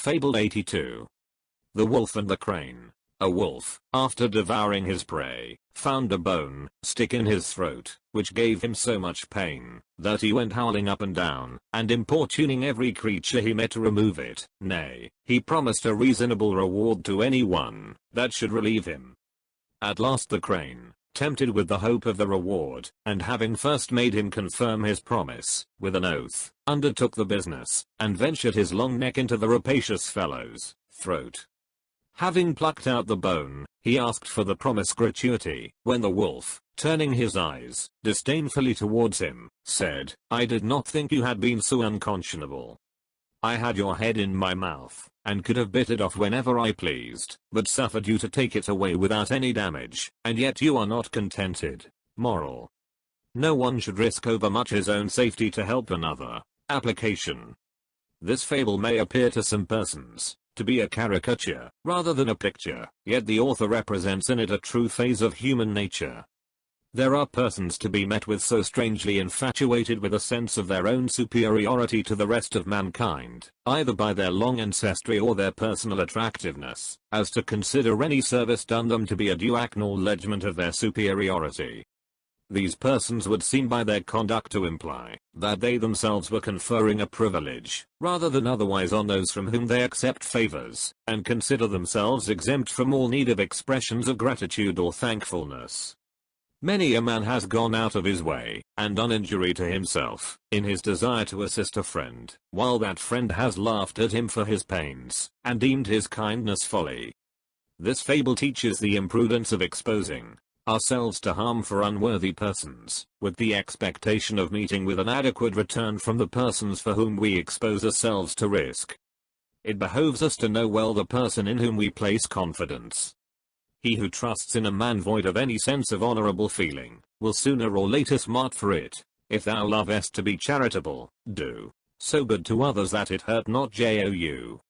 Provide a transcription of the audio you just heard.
Fable 82. The Wolf and the Crane. A wolf, after devouring his prey, found a bone stick in his throat, which gave him so much pain that he went howling up and down, and importuning every creature he met to remove it. Nay, he promised a reasonable reward to anyone that should relieve him. At last the crane, tempted with the hope of the reward, and having first made him confirm his promise, with an oath, undertook the business, and ventured his long neck into the rapacious fellow's throat. Having plucked out the bone, he asked for the promised gratuity, when the wolf, turning his eyes disdainfully towards him, said, "I did not think you had been so unconscionable. I had your head in my mouth, and could have bit it off whenever I pleased, but suffered you to take it away without any damage, and yet you are not contented." Moral. No one should risk overmuch his own safety to help another. Application. This fable may appear to some persons to be a caricature, rather than a picture, yet the author represents in it a true phase of human nature. There are persons to be met with so strangely infatuated with a sense of their own superiority to the rest of mankind, either by their long ancestry or their personal attractiveness, as to consider any service done them to be a due acknowledgement of their superiority. These persons would seem by their conduct to imply that they themselves were conferring a privilege, rather than otherwise on those from whom they accept favors, and consider themselves exempt from all need of expressions of gratitude or thankfulness. Many a man has gone out of his way, and done injury to himself, in his desire to assist a friend, while that friend has laughed at him for his pains, and deemed his kindness folly. This fable teaches the imprudence of exposing ourselves to harm for unworthy persons, with the expectation of meeting with an adequate return from the persons for whom we expose ourselves to risk. It behoves us to know well the person in whom we place confidence. He who trusts in a man void of any sense of honorable feeling, will sooner or later smart for it. If thou lovest to be charitable, do so good to others that it hurt not. Jou.